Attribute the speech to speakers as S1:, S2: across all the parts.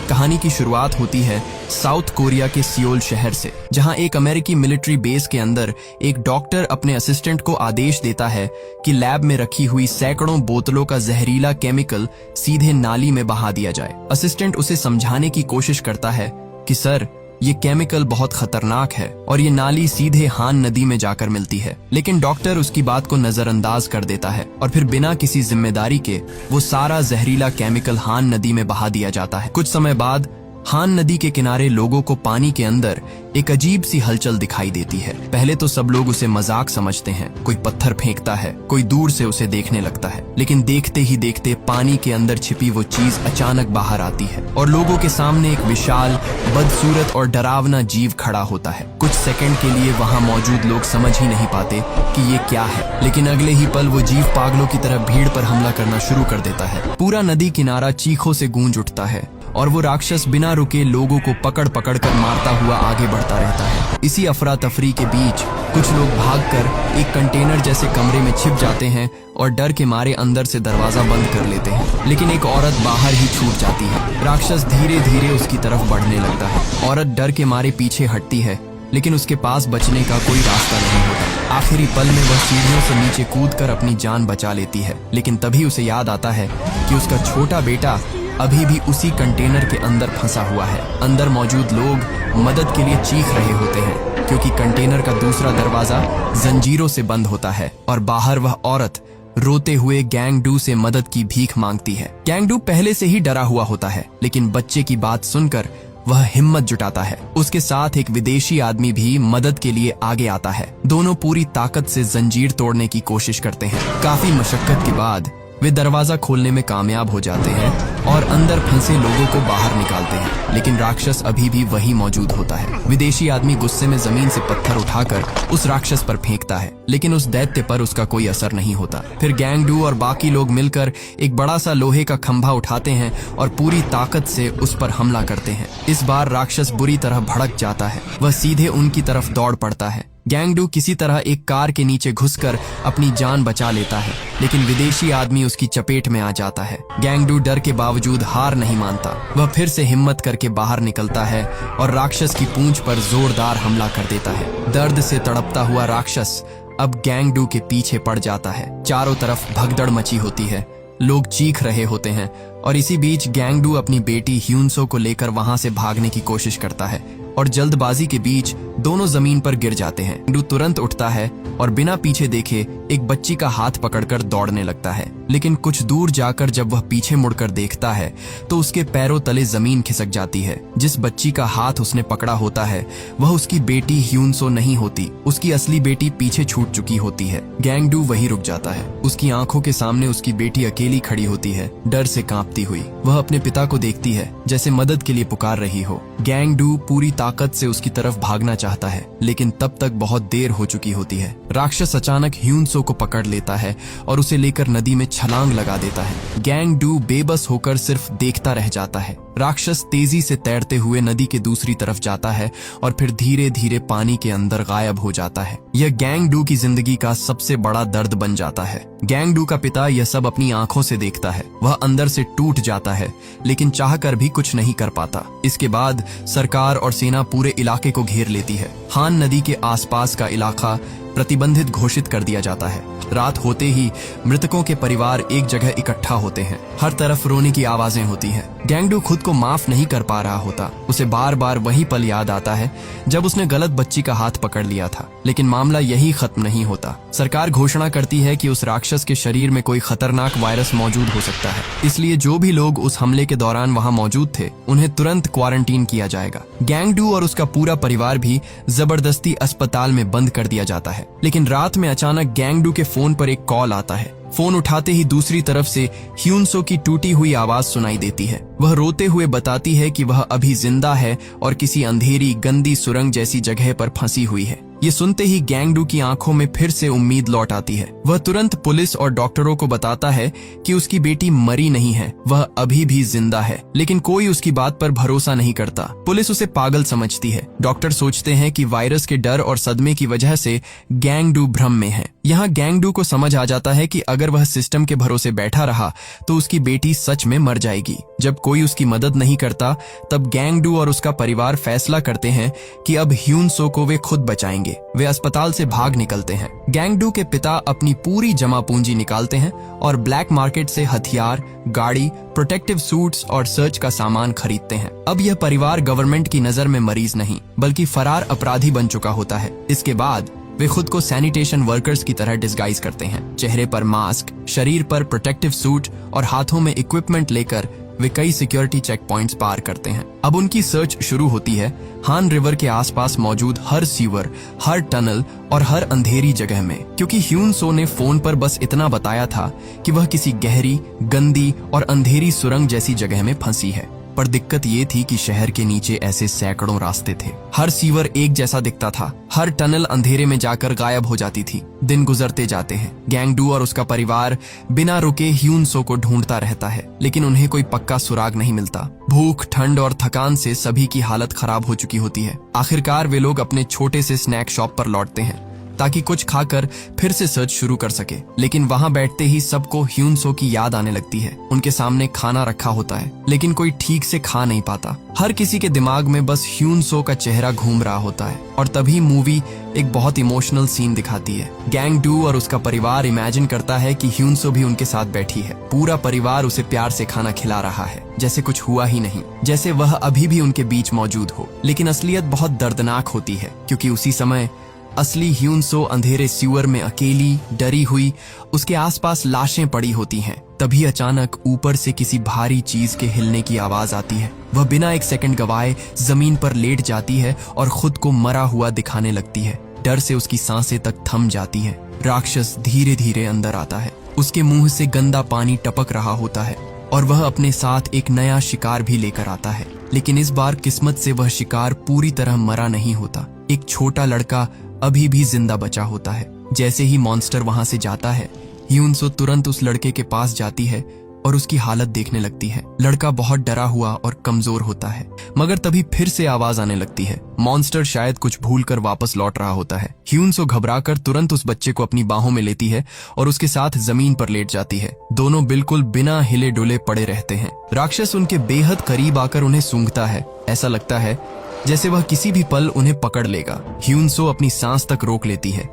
S1: कहानी की शुरुआत होती है साउथ कोरिया के सियोल शहर से, जहां एक अमेरिकी मिलिट्री बेस के अंदर एक डॉक्टर अपने असिस्टेंट को आदेश देता है कि लैब में रखी हुई सैकड़ों बोतलों का जहरीला केमिकल सीधे नाली में बहा दिया जाए। असिस्टेंट उसे समझाने की कोशिश करता है कि सर, ये केमिकल बहुत खतरनाक है और ये नाली सीधे हान नदी में जाकर मिलती है। लेकिन डॉक्टर उसकी बात को नजरअंदाज कर देता है और फिर बिना किसी जिम्मेदारी के वो सारा जहरीला केमिकल हान नदी में बहा दिया जाता है। कुछ समय बाद हान नदी के किनारे लोगों को पानी के अंदर एक अजीब सी हलचल दिखाई देती है। पहले तो सब लोग उसे मजाक समझते हैं, कोई पत्थर फेंकता है, कोई दूर से उसे देखने लगता है। लेकिन देखते ही देखते पानी के अंदर छिपी वो चीज अचानक बाहर आती है और लोगों के सामने एक विशाल, बदसूरत और डरावना जीव खड़ा होता है। कुछ सेकंड के लिए वहां मौजूद लोग समझ ही नहीं पाते कि ये क्या है, लेकिन अगले ही पल वो जीव पागलों की तरह भीड़ पर हमला करना शुरू कर देता है। पूरा नदी किनारा चीखों से गूंज उठता है और वो राक्षस बिना रुके लोगों को पकड़ पकड़ कर मारता हुआ आगे बढ़ता रहता है। इसी अफरा तफरी के बीच कुछ लोग भागकर एक कंटेनर जैसे कमरे में छिप जाते हैं और डर के मारे अंदर से दरवाजा बंद कर लेते हैं। लेकिन एक औरत बाहर ही छूट जाती है। राक्षस धीरे धीरे उसकी तरफ बढ़ने लगता है। औरत डर के मारे पीछे हटती है, लेकिन उसके पास बचने का कोई रास्ता नहीं होता। आखिरी पल में वह सीढ़ियों से नीचे कूदकर अपनी जान बचा लेती है। लेकिन तभी उसे याद आता है कि उसका छोटा बेटा अभी भी उसी कंटेनर के अंदर फंसा हुआ है। अंदर मौजूद लोग मदद के लिए चीख रहे होते हैं क्योंकि कंटेनर का दूसरा दरवाजा जंजीरों से बंद होता है और बाहर वह औरत रोते हुए गैंगडू से मदद की भीख मांगती है। गैंगडू पहले से ही डरा हुआ होता है, लेकिन बच्चे की बात सुनकर वह हिम्मत जुटाता है। उसके साथ एक विदेशी आदमी भी मदद के लिए आगे आता है। दोनों पूरी ताकत से जंजीर तोड़ने की कोशिश करते हैं। काफी मशक्कत के बाद वे दरवाजा खोलने में कामयाब हो जाते हैं और अंदर फंसे लोगों को बाहर निकालते हैं। लेकिन राक्षस अभी भी वही मौजूद होता है। विदेशी आदमी गुस्से में जमीन से पत्थर उठाकर उस राक्षस पर फेंकता है, लेकिन उस दैत्य पर उसका कोई असर नहीं होता। फिर गैंगडू और बाकी लोग मिलकर एक बड़ा सा लोहे का खंभा उठाते हैं और पूरी ताकत से उस पर हमला करते हैं। इस बार राक्षस बुरी तरह भड़क जाता है। वह सीधे उनकी तरफ दौड़ पड़ता है। गैंगडू किसी तरह एक कार के नीचे घुसकर अपनी जान बचा लेता है, लेकिन विदेशी आदमी उसकी चपेट में आ जाता है। गैंगडू डर के बावजूद हार नहीं मानता। वह फिर से हिम्मत करके बाहर निकलता है और राक्षस की पूंछ पर जोरदार हमला कर देता है। दर्द से तड़पता हुआ राक्षस अब गैंगडू के पीछे पड़ जाता है। चारों तरफ भगदड़ मची होती है, लोग चीख रहे होते हैं और इसी बीच गैंगडू अपनी बेटी ह्यूनसो को लेकर वहां से भागने की कोशिश करता है और जल्दबाजी के बीच दोनों जमीन पर गिर जाते हैं। गैंगडू तुरंत उठता है और बिना पीछे देखे एक बच्ची का हाथ पकड़कर दौड़ने लगता है। लेकिन कुछ दूर जाकर जब वह पीछे मुड़कर देखता है तो उसके पैरों तले जमीन खिसक जाती है। जिस बच्ची का हाथ उसने पकड़ा होता है वह उसकी बेटी ह्यूनसो नहीं होती, उसकी असली बेटी पीछे छूट चुकी होती है। गैंगडू वहीं रुक जाता है। उसकी आंखों के सामने उसकी बेटी अकेली खड़ी होती है, डर से कांपती हुई। वह अपने पिता को देखती है जैसे मदद के लिए पुकार रही हो। गैंगडू पूरी ताकत से उसकी तरफ भागना चाहता है, लेकिन तब तक बहुत देर हो चुकी होती है। राक्षस अचानक ह्यूनसो को पकड़ लेता है और उसे लेकर नदी में छलांग लगा देता है। गैंगडू बेबस होकर सिर्फ देखता रह जाता है। राक्षस तेजी से तैरते हुए नदी के दूसरी तरफ जाता है और फिर धीरे धीरे पानी के अंदर गायब हो जाता है। यह गैंगडू की जिंदगी का सबसे बड़ा दर्द बन जाता है। गैंगडू का पिता यह सब अपनी आंखों से देखता है। वह अंदर से टूट जाता है, लेकिन चाहकर भी कुछ नहीं कर पाता। इसके बाद सरकार और सेना पूरे इलाके को घेर लेती है। हान नदी के आसपास का इलाका प्रतिबंधित घोषित कर दिया जाता है। रात होते ही मृतकों के परिवार एक जगह इकट्ठा होते हैं। हर तरफ रोने की आवाजें होती हैं। गैंगडू खुद को माफ नहीं कर पा रहा होता। उसे बार बार वही पल याद आता है जब उसने गलत बच्ची का हाथ पकड़ लिया था। लेकिन मामला यही खत्म नहीं होता। सरकार घोषणा करती है कि उस राक्षस के शरीर में कोई खतरनाक वायरस मौजूद हो सकता है, इसलिए जो भी लोग उस हमले के दौरान वहां मौजूद थे उन्हें तुरंत क्वारंटीन किया जाएगा। गैंगडू और उसका पूरा परिवार भी जबरदस्ती अस्पताल में बंद कर दिया जाता है। लेकिन रात में अचानक गैंगडू के फोन पर एक कॉल आता है। फोन उठाते ही दूसरी तरफ से ह्यूनसो की टूटी हुई आवाज सुनाई देती है। वह रोते हुए बताती है कि वह अभी जिंदा है और किसी अंधेरी गंदी सुरंग जैसी जगह पर फंसी हुई है। ये सुनते ही गैंगडू की आंखों में फिर से उम्मीद लौट आती है। वह तुरंत पुलिस और डॉक्टरों को बताता है कि उसकी बेटी मरी नहीं है, वह अभी भी जिंदा है। लेकिन कोई उसकी बात पर भरोसा नहीं करता। पुलिस उसे पागल समझती है। डॉक्टर सोचते हैं कि वायरस के डर और सदमे की वजह से गैंगडू भ्रम में है यहाँ गैंगडू को समझ आ जाता है कि अगर वह सिस्टम के भरोसे बैठा रहा तो उसकी बेटी सच में मर जाएगी। जब कोई उसकी मदद नहीं करता तब गैंगडू और उसका परिवार फैसला करते हैं कि अब ह्यून सो को वे खुद बचाएंगे। वे अस्पताल से भाग निकलते हैं। गैंगडू के पिता अपनी पूरी जमा पूंजी निकालते हैं और ब्लैक मार्केट से हथियार, गाड़ी, प्रोटेक्टिव सूट्स और सर्च का सामान खरीदते हैं। अब यह परिवार गवर्नमेंट की नजर में मरीज नहीं बल्कि फरार अपराधी बन चुका होता है। इसके बाद वे खुद को सैनिटेशन वर्कर्स की तरह डिस्गाइज करते हैं। चेहरे पर मास्क, शरीर पर प्रोटेक्टिव सूट और हाथों में इक्विपमेंट लेकर वे कई सिक्योरिटी चेक पॉइंट्स पार करते हैं। अब उनकी सर्च शुरू होती है हान रिवर के आसपास मौजूद हर सीवर, हर टनल और हर अंधेरी जगह में, क्योंकि ह्यून सो ने फोन पर बस इतना बताया था कि वह किसी गहरी, गंदी और अंधेरी सुरंग जैसी जगह में फंसी है। पर दिक्कत ये थी कि शहर के नीचे ऐसे सैकड़ों रास्ते थे। हर सीवर एक जैसा दिखता था, हर टनल अंधेरे में जाकर गायब हो जाती थी। दिन गुजरते जाते हैं। गैंगडू और उसका परिवार बिना रुके ह्यून सो को ढूंढता रहता है, लेकिन उन्हें कोई पक्का सुराग नहीं मिलता। भूख, ठंड और थकान से सभी की हालत खराब हो चुकी होती है। आखिरकार वे लोग अपने छोटे से स्नैक शॉप पर लौटते हैं ताकि कुछ खाकर फिर से सर्च शुरू कर सके। लेकिन वहां बैठते ही सबको ह्यून सो की याद आने लगती है। उनके सामने खाना रखा होता है लेकिन कोई ठीक से खा नहीं पाता। हर किसी के दिमाग में बस ह्यून सो का चेहरा घूम रहा होता है। और तभी मूवी एक बहुत इमोशनल सीन दिखाती है। गैंगडू और उसका परिवार इमेजिन करता है कि ह्यून सो भी उनके साथ बैठी है। पूरा परिवार उसे प्यार से खाना खिला रहा है, जैसे कुछ हुआ ही नहीं, जैसे वह अभी भी उनके बीच मौजूद हो। लेकिन असलियत बहुत दर्दनाक होती है, क्योंकि उसी समय असली ह्यून सो अंधेरे सीवर में अकेली, डरी हुई, उसके आसपास लाशें पड़ी होती हैं। तभी अचानक ऊपर से किसी भारी चीज के हिलने की आवाज आती है। वह बिना एक सेकंड गवाए जमीन पर लेट जाती है और खुद को मरा हुआ दिखाने लगती है। डर से उसकी सांसें तक थम जाती हैं। राक्षस धीरे धीरे अंदर आता है। उसके मुंह से गंदा पानी टपक रहा होता है और वह अपने साथ एक नया शिकार भी लेकर आता है। लेकिन इस बार किस्मत से वह शिकार पूरी तरह मरा नहीं होता। एक छोटा लड़का अभी भी जिंदा बचा होता है। जैसे ही मॉन्स्टर वहां से जाता है, ह्यून सो तुरंत उस लड़के के पास जाती है और उसकी हालत देखने लगती है। लड़का बहुत डरा हुआ और कमजोर होता है, मगर तभी फिर से आवाज आने लगती है। मॉन्स्टर शायद कुछ भूलकर वापस लौट रहा होता है। ह्यून सो घबराकर तुरंत उस बच्चे को अपनी बाहों में लेती है और उसके साथ जमीन पर लेट जाती है। दोनों बिल्कुल बिना हिले डुले पड़े रहते हैं। राक्षस उनके बेहद करीब आकर उन्हें सूंघता है। ऐसा लगता है जैसे वह किसी भी पल उन्हें पकड़ लेगा। ह्यून सो अपनी सांस तक रोक लेती है।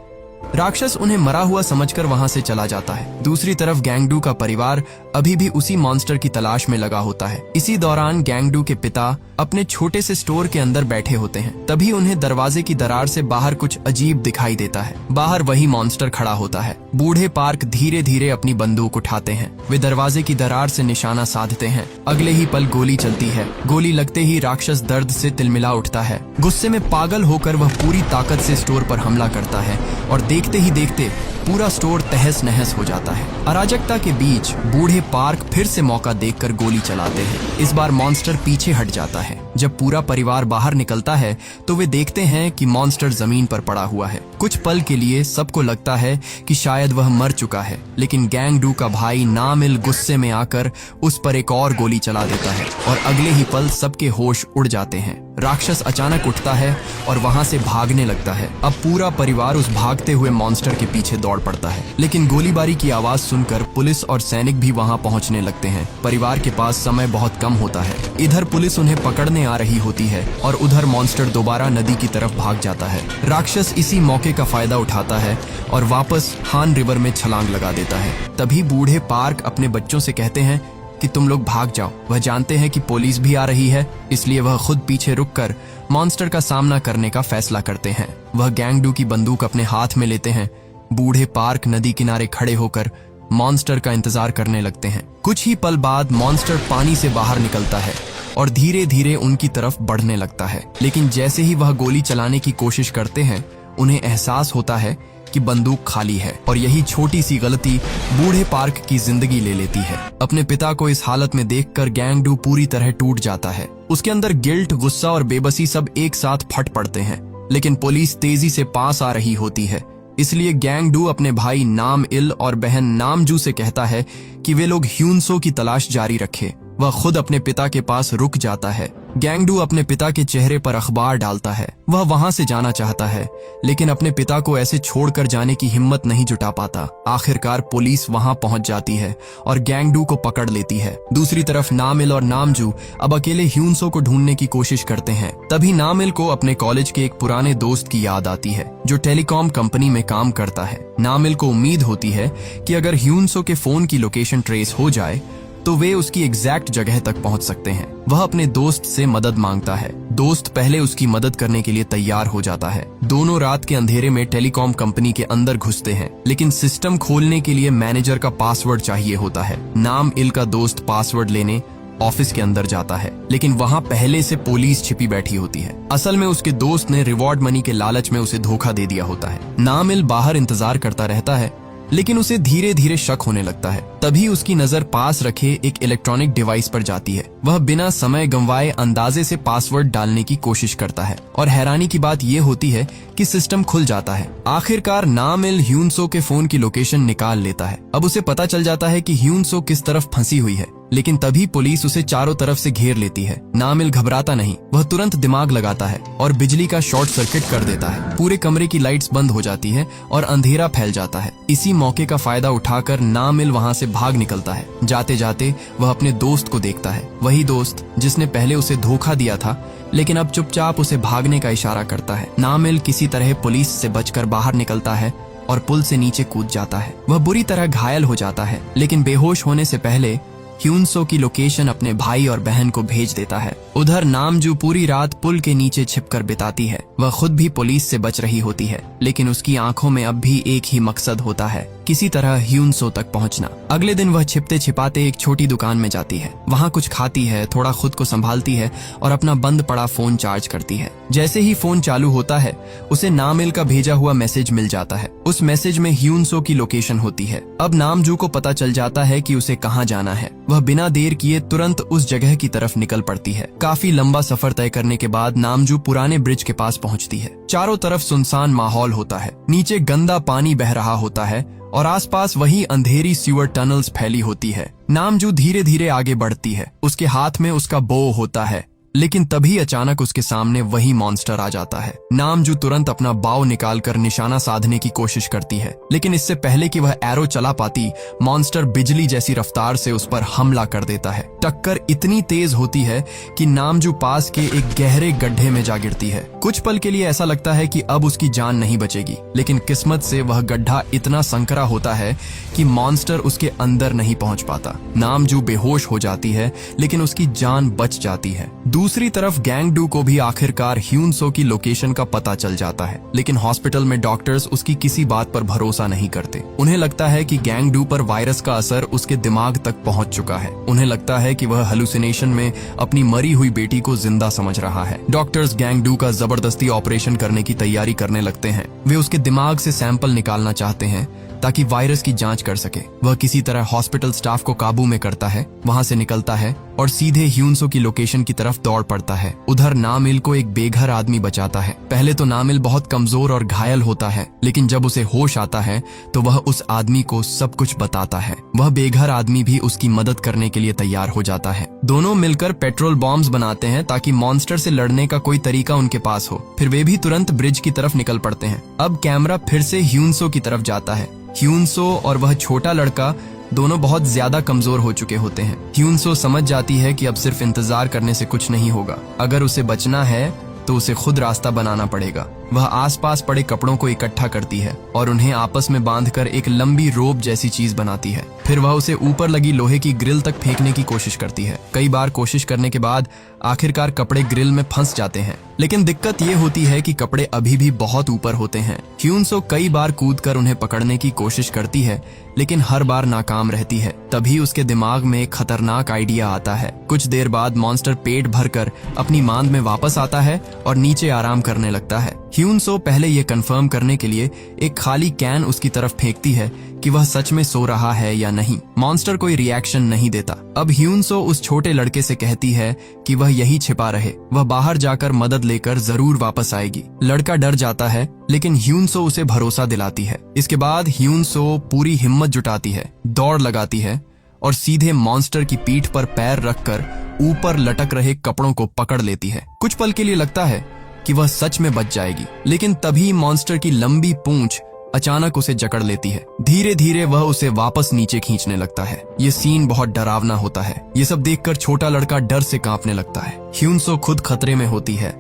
S1: राक्षस उन्हें मरा हुआ समझकर वहां से चला जाता है। दूसरी तरफ गैंगडू का परिवार अभी भी उसी मॉन्स्टर की तलाश में लगा होता है। इसी दौरान गैंगडू के पिता अपने छोटे से स्टोर के अंदर बैठे होते हैं। तभी उन्हें दरवाजे की दरार से बाहर कुछ अजीब दिखाई देता है। बाहर वही मॉन्स्टर खड़ा होता है। बूढ़े पार्क धीरे धीरे अपनी बंदूक उठाते हैं। वे दरवाजे की दरार से निशाना साधते हैं। अगले ही पल गोली चलती है। गोली लगते ही राक्षस दर्द से तिलमिला उठता है। गुस्से में पागल होकर वह पूरी ताकत से स्टोर पर हमला करता है और देखते ही देखते पूरा स्टोर तहस नहस हो जाता है। अराजकता के बीच बूढ़े पार्क फिर से मौका देखकर गोली चलाते हैं। इस बार मॉन्स्टर पीछे हट जाता है। जब पूरा परिवार बाहर निकलता है तो वे देखते हैं कि मॉन्स्टर जमीन पर पड़ा हुआ है। कुछ पल के लिए सबको लगता है कि शायद वह मर चुका है, लेकिन गैंगडू का भाई नामिल गुस्से में आकर उस पर एक और गोली चला देता है और अगले ही पल सबके होश उड़ जाते हैं। राक्षस अचानक उठता है और वहां से भागने लगता है। अब पूरा परिवार उस भागते हुए मॉन्स्टर के पीछे दौड़ पड़ता है, लेकिन गोलीबारी की आवाज सुनकर पुलिस और सैनिक भी वहां पहुंचने लगते हैं। परिवार के पास समय बहुत कम होता है। इधर पुलिस उन्हें पकड़ने आ रही होती है और उधर मॉन्स्टर दोबारा नदी की तरफ भाग जाता है। राक्षस इसी मौके का फायदा उठाता है और वापस हान रिवर में छलांग लगा देता है। तभी बूढ़े पार्क अपने बच्चों से कहते हैं कि तुम लोग भाग जाओ। वह जानते हैं कि पुलिस भी आ रही है, इसलिए वह खुद पीछे रुककर मॉन्स्टर का सामना करने का फैसला करते हैं। वह गैंगडू की बंदूक अपने हाथ में लेते हैं। बूढ़े पार्क नदी किनारे खड़े होकर मॉन्स्टर का इंतजार करने लगते हैं। कुछ ही पल बाद मॉन्स्टर पानी से बाहर निकलता है और धीरे धीरे उनकी तरफ बढ़ने लगता है। लेकिन जैसे ही वह गोली चलाने की कोशिश करते हैं, उन्हें एहसास होता है कि बंदूक खाली है और यही छोटी सी गलती बूढ़े पार्क की जिंदगी ले लेती है। अपने पिता को इस हालत में देखकर गैंगडू पूरी तरह टूट जाता है। उसके अंदर गिल्ट, गुस्सा और बेबसी सब एक साथ फट पड़ते हैं। लेकिन पुलिस तेजी से पास आ रही होती है, इसलिए गैंगडू अपने भाई नाम इल और बहन नामजू से कहता है कि वे लोग ह्यून सो की तलाश जारी रखें। वह खुद अपने पिता के पास रुक जाता है गैंगडू अपने पिता के चेहरे पर अखबार डालता है। वह वहां से जाना चाहता है, लेकिन अपने पिता को ऐसे छोड़कर जाने की हिम्मत नहीं जुटा पाता। आखिरकार पुलिस वहां पहुंच जाती है और गैंगडू को पकड़ लेती है। दूसरी तरफ नामिल और नामजू अब अकेले ह्यूनसो को ढूंढने की कोशिश करते हैं। तभी नामिल को अपने कॉलेज के एक पुराने दोस्त की याद आती है जो टेलीकॉम कंपनी में काम करता है। नामिल को उम्मीद होती है कि अगर ह्यूनसो के फोन की लोकेशन ट्रेस हो जाए तो वे उसकी एग्जैक्ट जगह तक पहुंच सकते हैं। वह अपने दोस्त से मदद मांगता है। दोस्त पहले उसकी मदद करने के लिए तैयार हो जाता है। दोनों रात के अंधेरे में टेलीकॉम कंपनी के अंदर घुसते हैं, लेकिन सिस्टम खोलने के लिए मैनेजर का पासवर्ड चाहिए होता है। नाम इल का दोस्त पासवर्ड लेने ऑफिस के अंदर जाता है, लेकिन वहां पहले से पुलिस छिपी बैठी होती है। असल में उसके दोस्त ने रिवॉर्ड मनी के लालच में उसे धोखा दे दिया होता है। नामिल बाहर इंतजार करता रहता है, लेकिन उसे धीरे धीरे शक होने लगता है। तभी उसकी नजर पास रखे एक इलेक्ट्रॉनिक डिवाइस पर जाती है। वह बिना समय गंवाए अंदाजे से पासवर्ड डालने की कोशिश करता है और हैरानी की बात यह होती है कि सिस्टम खुल जाता है। आखिरकार नामिल ह्यूनसो के फोन की लोकेशन निकाल लेता है। अब उसे पता चल जाता है कि ह्यूनसो किस तरफ फंसी हुई है, लेकिन तभी पुलिस उसे चारों तरफ से घेर लेती है। नामिल घबराता नहीं, वह तुरंत दिमाग लगाता है और बिजली का शॉर्ट सर्किट कर देता है। पूरे कमरे की लाइट्स बंद हो जाती है और अंधेरा फैल जाता है। इसी मौके का फायदा उठाकर नामिल वहां से भाग निकलता है। जाते जाते वह अपने दोस्त को देखता है, वही दोस्त जिसने पहले उसे धोखा दिया था, लेकिन अब चुपचाप उसे भागने का इशारा करता है। नामिल किसी तरह पुलिस से बचकर बाहर निकलता है और पुल से नीचे कूद जाता है। वह बुरी तरह घायल हो जाता है, लेकिन बेहोश होने से पहले ह्यूनसो की लोकेशन अपने भाई और बहन को भेज देता है। उधर नामजू पूरी रात पुल के नीचे छिपकर बिताती है। वह खुद भी पुलिस से बच रही होती है, लेकिन उसकी आंखों में अब भी एक ही मकसद होता है, किसी तरह ह्यूनसो तक पहुंचना। अगले दिन वह छिपते छिपाते एक छोटी दुकान में जाती है। वहां कुछ खाती है, थोड़ा खुद को संभालती है और अपना बंद पड़ा फोन चार्ज करती है। जैसे ही फोन चालू होता है, उसे नामिल का भेजा हुआ मैसेज मिल जाता है। उस मैसेज में ह्यूनसो की लोकेशन होती है। अब नामजू को पता चल जाता है कि उसे कहाँ जाना है। वह बिना देर किए तुरंत उस जगह की तरफ निकल पड़ती है। काफी लंबा सफर तय करने के बाद नामजू पुराने ब्रिज के पास पहुंचती है। चारों तरफ सुनसान माहौल होता है, नीचे गंदा पानी बह रहा होता है और आसपास वही अंधेरी सीवर टनल्स फैली होती है। नामजू धीरे धीरे आगे बढ़ती है। उसके हाथ में उसका बो होता है, लेकिन तभी अचानक उसके सामने वही मॉन्स्टर आ जाता है। नामजू तुरंत अपना बाव निकालकर निशाना साधने की कोशिश करती है, लेकिन इससे पहले कि वह एरो चला पाती, मॉन्स्टर बिजली जैसी रफ्तार से उस पर हमला कर देता है। टक्कर इतनी तेज होती है कि नामजू पास के एक गहरे गड्ढे में जा गिरती है। कुछ पल के लिए ऐसा लगता है कि अब उसकी जान नहीं बचेगी, लेकिन किस्मत से वह गड्ढा इतना संकरा होता है कि मॉन्स्टर उसके अंदर नहीं पहुंच पाता। नामजू बेहोश हो जाती है, लेकिन उसकी जान बच जाती है। दूसरी तरफ गैंगडू को भी आखिरकार ह्यूनसो की लोकेशन का पता चल जाता है, लेकिन हॉस्पिटल में डॉक्टर्स उसकी किसी बात पर भरोसा नहीं करते। उन्हें लगता है कि गैंगडू पर वायरस का असर उसके दिमाग तक पहुंच चुका है। उन्हें लगता है कि वह हेलुसिनेशन में अपनी मरी हुई बेटी को जिंदा समझ रहा है। डॉक्टर्स गैंगडू का जबरदस्ती ऑपरेशन करने की तैयारी करने लगते हैं। वे उसके दिमाग से सैंपल निकालना चाहते हैं ताकि वायरस की जांच कर सके। वह किसी तरह हॉस्पिटल स्टाफ को काबू में करता है, वहां से निकलता है और सीधे ह्यूनसो की लोकेशन की तरफ दौड़ पड़ता है। उधर नामिल को एक बेघर आदमी बचाता है। पहले तो नामिल बहुत कमजोर और घायल होता है, लेकिन जब उसे होश आता है तो वह उस आदमी को सब कुछ बताता है। वह बेघर आदमी भी उसकी मदद करने के लिए तैयार हो जाता है। दोनों मिलकर पेट्रोल बॉम्ब्स बनाते हैं ताकि मॉन्स्टर से लड़ने का कोई तरीका उनके पास हो। फिर वे भी तुरंत ब्रिज की तरफ निकल पड़ते हैं। अब कैमरा फिर से ह्यूनसो की तरफ जाता है। ह्यूनसो और वह छोटा लड़का दोनों बहुत ज्यादा कमजोर हो चुके होते हैं। ह्यूनसो समझ जाती है कि अब सिर्फ इंतजार करने से कुछ नहीं होगा। अगर उसे बचना है तो उसे खुद रास्ता बनाना पड़ेगा। वह आसपास पड़े कपड़ों को इकट्ठा करती है और उन्हें आपस में बांधकर एक लंबी रोप जैसी चीज बनाती है। फिर वह उसे ऊपर लगी लोहे की ग्रिल तक फेंकने की कोशिश करती है। कई बार कोशिश करने के बाद आखिरकार कपड़े ग्रिल में फंस जाते हैं, लेकिन दिक्कत ये होती है कि कपड़े अभी भी बहुत ऊपर होते हैं। ह्यूनसो कई बार कूदकर उन्हें पकड़ने की कोशिश करती है, लेकिन हर बार नाकाम रहती है। तभी उसके दिमाग में एक खतरनाक आइडिया आता है। कुछ देर बाद मॉन्स्टर पेट भरकर अपनी मांद में वापस आता है और नीचे आराम करने लगता है। ह्यूनसो पहले ये कंफर्म करने के लिए एक खाली कैन उसकी तरफ फेंकती है कि वह सच में सो रहा है या नहीं। मॉन्स्टर कोई रिएक्शन नहीं देता। अब ह्यूनसो उस छोटे लड़के से कहती है कि वह यही छिपा रहे, वह बाहर जाकर मदद लेकर जरूर वापस आएगी। लड़का डर जाता है, लेकिन ह्यूनसो उसे भरोसा दिलाती है। इसके बाद ह्यूनसो पूरी हिम्मत जुटाती है, दौड़ लगाती है और सीधे मॉन्स्टर की पीठ पर पैर रखकर ऊपर लटक रहे कपड़ों को पकड़ लेती है। कुछ पल के लिए लगता है कि वह सच में बच जाएगी, लेकिन तभी मॉन्स्टर की लंबी पूंछ अचानक उसे जकड़ लेती है। धीरे धीरे वह उसे वापस नीचे खींचने लगता है। ये सीन बहुत डरावना होता है। ये सब देखकर छोटा लड़का डर से कांपने लगता है। ह्यूनसो खुद खतरे में होती है,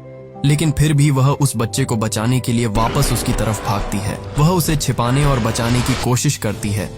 S1: लेकिन फिर भी वह उस बच्चे को बचाने के लिए वापस उसकी तरफ भागती है। वह उसे छिपाने और बचाने की कोशिश करती है,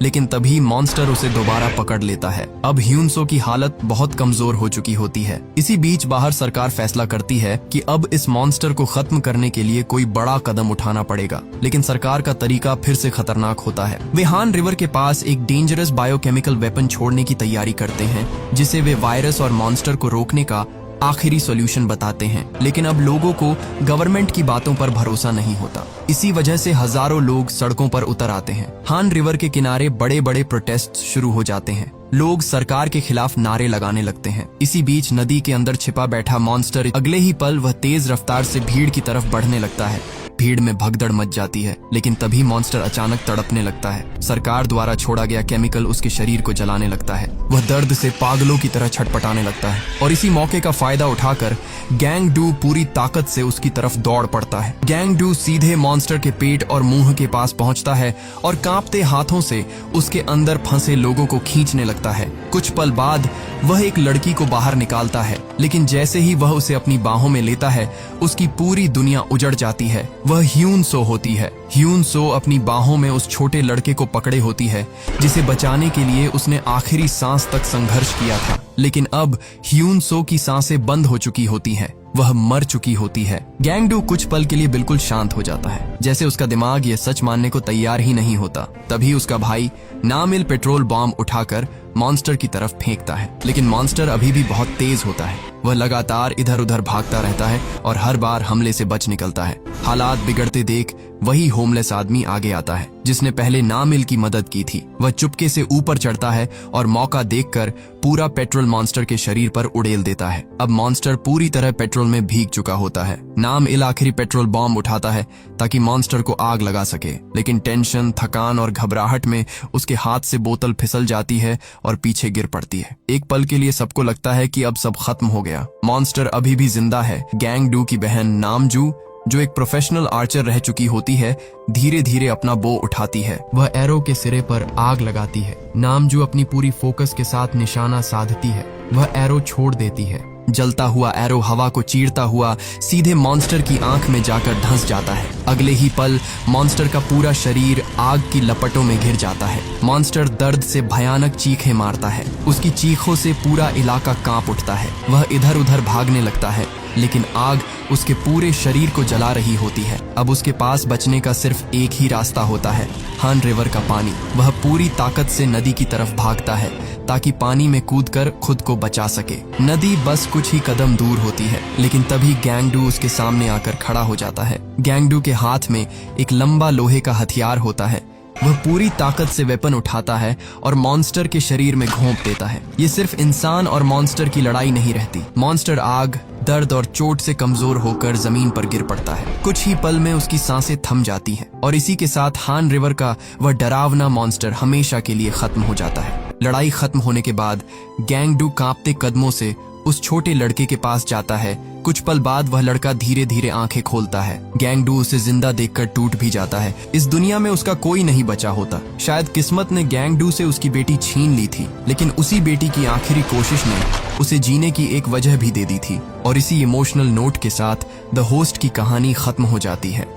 S1: लेकिन तभी मॉन्स्टर उसे दोबारा पकड़ लेता है। अब ह्यूनसो की हालत बहुत कमजोर हो चुकी होती है। इसी बीच बाहर सरकार फैसला करती है कि अब इस मॉन्स्टर को खत्म करने के लिए कोई बड़ा कदम उठाना पड़ेगा, लेकिन सरकार का तरीका फिर से खतरनाक होता है। वे हान रिवर के पास एक डेंजरस बायोकेमिकल वेपन छोड़ने की तैयारी करते हैं, जिसे वे वायरस और मॉन्स्टर को रोकने का आखिरी सॉल्यूशन बताते हैं। लेकिन अब लोगों को गवर्नमेंट की बातों पर भरोसा नहीं होता। इसी वजह से हजारों लोग सड़कों पर उतर आते हैं। हान रिवर के किनारे बड़े बड़े प्रोटेस्ट शुरू हो जाते हैं। लोग सरकार के खिलाफ नारे लगाने लगते हैं। इसी बीच नदी के अंदर छिपा बैठा मॉन्स्टर अगले ही पल वह तेज रफ्तार से भीड़ की तरफ बढ़ने लगता है। भीड़ में भगदड़ मच जाती है, लेकिन तभी मॉन्स्टर अचानक तड़पने लगता है। सरकार द्वारा छोड़ा गया केमिकल उसके शरीर को जलाने लगता है। वह दर्द से पागलों की तरह छटपटाने लगता है और इसी मौके का फायदा उठाकर गैंग डू पूरी ताकत से उसकी तरफ दौड़ पड़ता है। गैंग डू सीधे मॉन्स्टर के पेट और मुंह के पास पहुंचता है और कांपते हाथों से उसके अंदर फंसे लोगों को खींचने लगता है। कुछ पल बाद वह एक लड़की को बाहर निकालता है, लेकिन जैसे ही वह उसे अपनी बाहों में लेता है, उसकी पूरी दुनिया उजड़ जाती है। वह ह्यूनसो होती है। ह्यूनसो अपनी बाहों में उस छोटे लड़के को पकड़े होती है, जिसे बचाने के लिए उसने आखिरी सांस तक संघर्ष किया था। लेकिन अब ह्यूनसो की सांसें बंद हो चुकी होती हैं। वह मर चुकी होती है। गैंग डू कुछ पल के लिए बिल्कुल शांत हो जाता है, जैसे उसका दिमाग ये सच मानने को तैयार ही नहीं होता। तभी उसका भाई नामिल पेट्रोल बॉम्ब उठाकर मॉन्स्टर की तरफ फेंकता है, लेकिन मॉन्स्टर अभी भी बहुत तेज होता है। वह लगातार इधर उधर भागता रहता है और हर बार हमले से बच निकलता है। हालात बिगड़ते देख वही होमलेस आदमी आगे आता है, जिसने पहले नामिल की मदद की थी। वह चुपके से ऊपर चढ़ता है और मौका देखकर पूरा पेट्रोल मॉन्स्टर के शरीर पर उड़ेल देता है। अब मॉन्स्टर पूरी तरह पेट्रोल में भीग चुका होता है। नामिल आखिरी पेट्रोल बॉम्ब उठाता है ताकि मॉन्स्टर को आग लगा सके, लेकिन टेंशन, थकान और घबराहट में उसके हाथ से बोतल फिसल जाती है और पीछे गिर पड़ती है। एक पल के लिए सबको लगता है कि अब सब खत्म हो गया। मॉन्स्टर अभी भी जिंदा है। गैंग डू की बहन नामजू, जो एक प्रोफेशनल आर्चर रह चुकी होती है, धीरे धीरे अपना बो उठाती है। वह एरो के सिरे पर आग लगाती है। नामजू अपनी पूरी फोकस के साथ निशाना साधती है। वह एरो छोड़ देती है। जलता हुआ एरो हवा को चीरता हुआ सीधे मॉन्स्टर की आंख में जाकर धंस जाता है। अगले ही पल मॉन्स्टर का पूरा शरीर आग की लपटों में घिर जाता है। मॉन्स्टर दर्द से भयानक चीखें मारता है। उसकी चीखों से पूरा इलाका कांप उठता है। वह इधर उधर भागने लगता है, लेकिन आग उसके पूरे शरीर को जला रही होती है। अब उसके पास बचने का सिर्फ एक ही रास्ता होता है, हान रिवर का पानी। वह पूरी ताकत से नदी की तरफ भागता है ताकि पानी में कूदकर खुद को बचा सके। नदी बस कुछ ही कदम दूर होती है, लेकिन तभी गैंग डू उसके सामने आकर खड़ा हो जाता है। गैंग डू के हाथ में एक लंबा लोहे का हथियार होता है। वह पूरी ताकत से वेपन उठाता है और मॉन्स्टर के शरीर में घोंप देता है। ये सिर्फ इंसान और मॉन्स्टर की लड़ाई नहीं रहती। मॉन्स्टर आग, दर्द और चोट से कमजोर होकर जमीन पर गिर पड़ता है। कुछ ही पल में उसकी सांसें थम जाती हैं और इसी के साथ हान रिवर का वह डरावना मॉन्स्टर हमेशा के लिए खत्म हो जाता है। लड़ाई खत्म होने के बाद गैंग डू कांपते कदमों से उस छोटे लड़के के पास जाता है। कुछ पल बाद वह लड़का धीरे धीरे आंखें खोलता है। गैंग डू उसे जिंदा देखकर टूट भी जाता है। इस दुनिया में उसका कोई नहीं बचा होता। शायद किस्मत ने गैंग डू से उसकी बेटी छीन ली थी, लेकिन उसी बेटी की आखिरी कोशिश ने उसे जीने की एक वजह भी दे दी थी। और इसी इमोशनल नोट के साथ द होस्ट की कहानी खत्म हो जाती है।